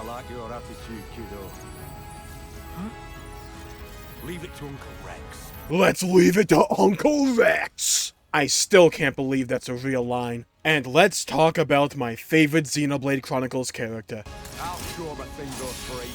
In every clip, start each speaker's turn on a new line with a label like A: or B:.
A: like your attitude, kiddo. Huh? Leave it to Uncle Rex.
B: Let's leave it to Uncle Rex! I still can't believe that's a real line. And let's talk about my favorite Xenoblade Chronicles character.
A: I'll show him a thing goes free.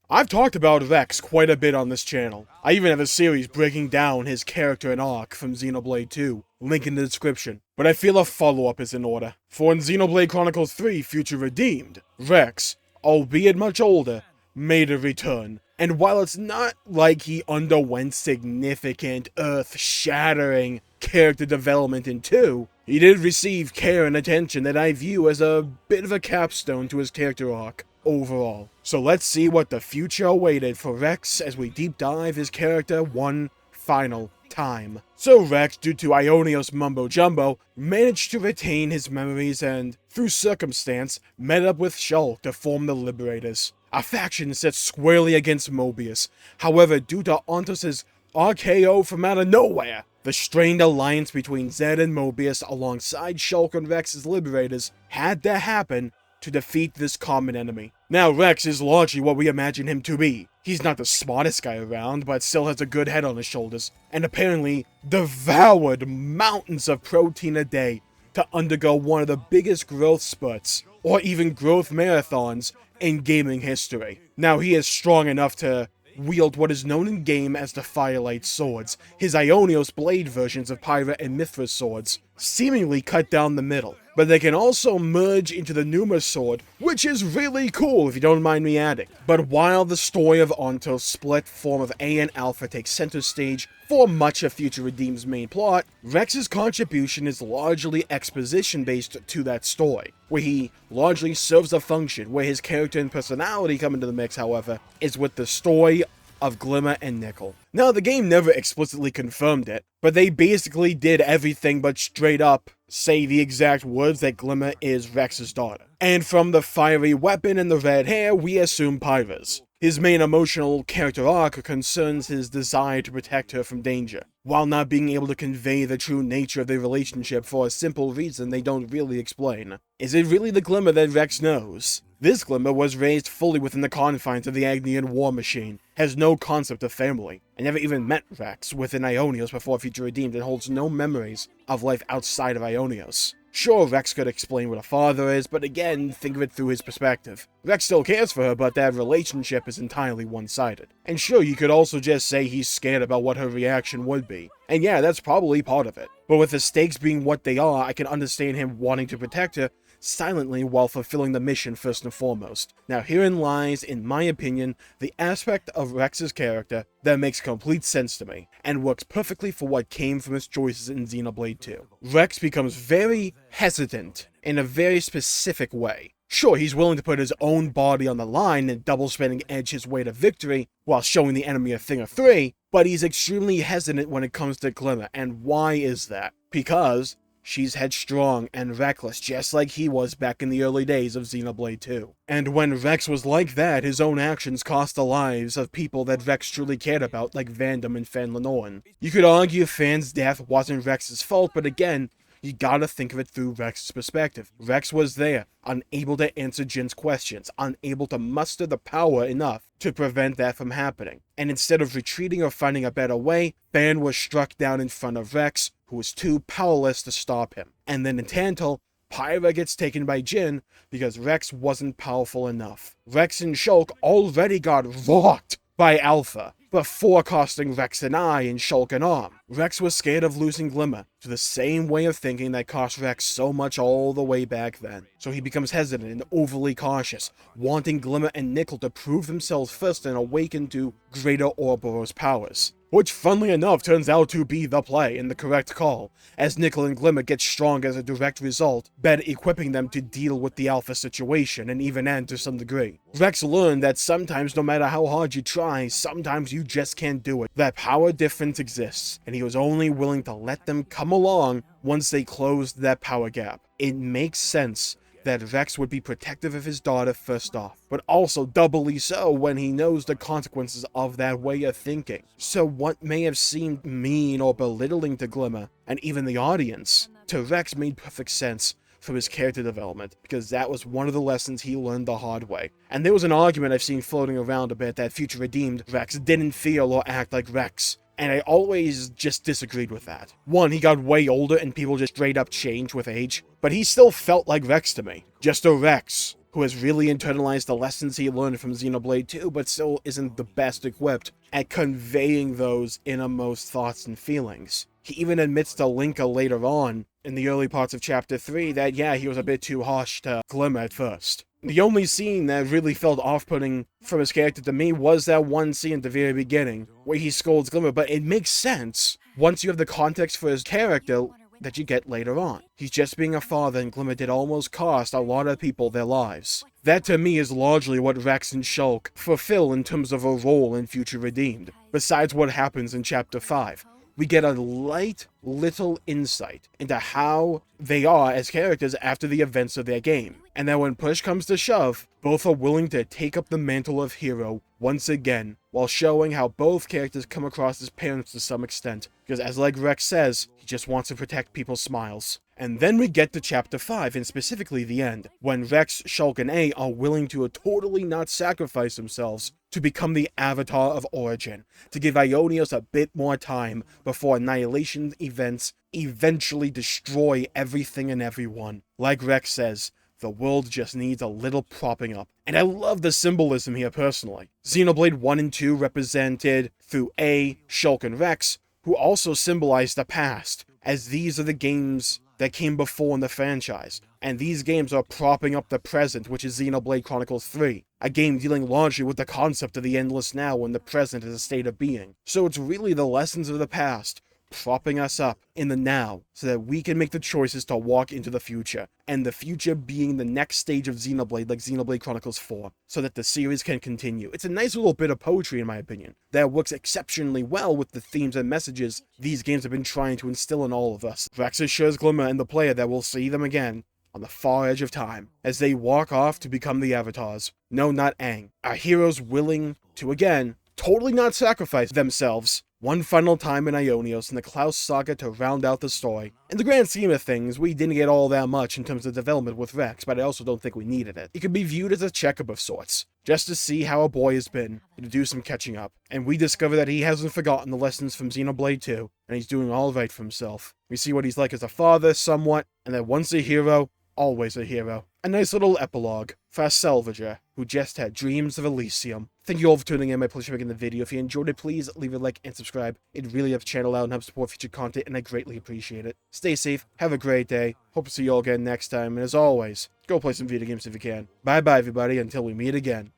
B: I've talked about Rex quite a bit on this channel. I even have a series breaking down his character and arc from Xenoblade 2, link in the description. But I feel a follow-up is in order. For in Xenoblade Chronicles 3 Future Redeemed, Rex, albeit much older, made a return. And while it's not like he underwent significant, earth-shattering character development in 2, he did receive care and attention that I view as a bit of a capstone to his character arc overall. So let's see what the future awaited for Rex as we deep dive his character one final time. So Rex, due to Ionios mumbo jumbo, managed to retain his memories and, through circumstance, met up with Shulk to form the Liberators, a faction set squarely against Mobius. However, due to Ontos' RKO from out of nowhere, the strained alliance between Zed and Mobius alongside Shulk and Rex's Liberators had to happen to defeat this common enemy. Now, Rex is largely what we imagine him to be. He's not the smartest guy around, but still has a good head on his shoulders, and apparently devoured mountains of protein a day to undergo one of the biggest growth spurts, or even growth marathons, in gaming history. Now, he is strong enough to wield what is known in game as the Firelight Swords, his Ionios blade versions of Pyra and Mithras swords, seemingly cut down the middle. But they can also merge into the Numa sword, which is really cool if you don't mind me adding. But while the story of Ontos' split form of A and Alpha takes center stage for much of Future Redeemed's main plot, Rex's contribution is largely exposition-based to that story, where he largely serves a function. Where his character and personality come into the mix, however, is with the story of Glimmer and Nickel. Now, the game never explicitly confirmed it, but they basically did everything but straight up say the exact words that Glimmer is Rex's daughter. And from the fiery weapon and the red hair, we assume Pyra's. His main emotional character arc concerns his desire to protect her from danger, while not being able to convey the true nature of their relationship for a simple reason they don't really explain. Is it really the Glimmer that Rex knows? This Glimmer was raised fully within the confines of the Agnian war machine, has no concept of family, and never even met Rex within Ionios before Future Redeemed, and holds no memories of life outside of Ionios. Sure, Rex could explain what a father is, but again, think of it through his perspective. Rex still cares for her, but that relationship is entirely one-sided. And sure, you could also just say he's scared about what her reaction would be. And yeah, that's probably part of it. But with the stakes being what they are, I can understand him wanting to protect her silently while fulfilling the mission first and foremost. Now, herein lies, in my opinion, the aspect of Rex's character that makes complete sense to me, and works perfectly for what came from his choices in Xenoblade 2. Rex becomes very hesitant in a very specific way. Sure, he's willing to put his own body on the line and double-spinning edge his way to victory while showing the enemy a thing of three, but he's extremely hesitant when it comes to Glimmer. And why is that? Because she's headstrong and reckless, just like he was back in the early days of Xenoblade 2. And when Rex was like that, his own actions cost the lives of people that Rex truly cared about, like Vandam and Fan Lenoran. You could argue Fan's death wasn't Rex's fault, but again, you gotta think of it through Rex's perspective. Rex was there, unable to answer Jin's questions, unable to muster the power enough to prevent that from happening. And instead of retreating or finding a better way, Fan was struck down in front of Rex, who was too powerless to stop him. And then in Tantal, Pyra gets taken by Jin because Rex wasn't powerful enough. Rex and Shulk already got rocked by Alpha before costing Rex an eye and Shulk an arm. Rex was scared of losing Glimmer to the same way of thinking that cost Rex so much all the way back then. So he becomes hesitant and overly cautious, wanting Glimmer and Nickel to prove themselves first and awaken to greater Ouroboros powers. Which, funnily enough, turns out to be the play and the correct call, as Nickel and Glimmer get strong as a direct result, better equipping them to deal with the Alpha situation and even end to some degree. Rex learned that sometimes, no matter how hard you try, sometimes you just can't do it. That power difference exists, and he was only willing to let them come along once they closed that power gap. It makes sense that Rex would be protective of his daughter first off, but also doubly so when he knows the consequences of that way of thinking. So what may have seemed mean or belittling to Glimmer, and even the audience, to Rex made perfect sense from his character development, because that was one of the lessons he learned the hard way. And there was an argument I've seen floating around a bit that future redeemed Rex didn't feel or act like Rex. And I always just disagreed with that. One, he got way older and people just straight up changed with age, but he still felt like Rex to me. Just a Rex who has really internalized the lessons he learned from Xenoblade 2, but still isn't the best equipped at conveying those innermost thoughts and feelings. He even admits to Linka later on, in the early parts of Chapter 3, that yeah, he was a bit too harsh to Glimmer at first. The only scene that really felt off-putting from his character to me was that one scene at the very beginning, where he scolds Glimmer, but it makes sense once you have the context for his character that you get later on. He's just being a father, and Glimmer did almost cost a lot of people their lives. That to me is largely what Rex and Shulk fulfill in terms of a role in Future Redeemed, besides what happens in Chapter 5. We get a light little insight into how they are as characters after the events of their game, and that when push comes to shove, both are willing to take up the mantle of hero once again, while showing how both characters come across as parents to some extent, because as like Rex says, he just wants to protect people's smiles. And then we get to Chapter 5, and specifically the end, when Rex, Shulk, and A are willing to totally not sacrifice themselves to become the Avatar of Origin, to give Ionios a bit more time before Annihilation events eventually destroy everything and everyone. Like Rex says, the world just needs a little propping up. And I love the symbolism here personally. Xenoblade 1 and 2 represented through A, Shulk, and Rex, who also symbolize the past, as these are the games that came before in the franchise, and these games are propping up the present, which is Xenoblade Chronicles 3, a game dealing largely with the concept of the endless now and the present as a state of being. So it's really the lessons of the past propping us up in the now, so that we can make the choices to walk into the future, and the future being the next stage of Xenoblade, like Xenoblade Chronicles 4, so that the series can continue. It's a nice little bit of poetry, in my opinion, that works exceptionally well with the themes and messages these games have been trying to instill in all of us. Rex assures Glimmer and the player that we'll see them again on the far edge of time, as they walk off to become the Avatars. No, not Aang. Our heroes willing to, again, totally not sacrifice themselves one final time in Ionios in the Klaus saga to round out the story. In the grand scheme of things, we didn't get all that much in terms of development with Rex, but I also don't think we needed it. It could be viewed as a checkup of sorts, just to see how a boy has been, and to do some catching up. And we discover that he hasn't forgotten the lessons from Xenoblade 2, and he's doing all right for himself. We see what he's like as a father, somewhat, and that once a hero, always a hero. A nice little epilogue for a salvager who just had dreams of Elysium. Thank you all for tuning in. My pleasure making the video. If you enjoyed it, please leave a like and subscribe. It really helps the channel out and helps support future content, and I greatly appreciate it. Stay safe, have a great day. Hope to see you all again next time, and as always, go play some video games if you can. Bye bye everybody, until we meet again.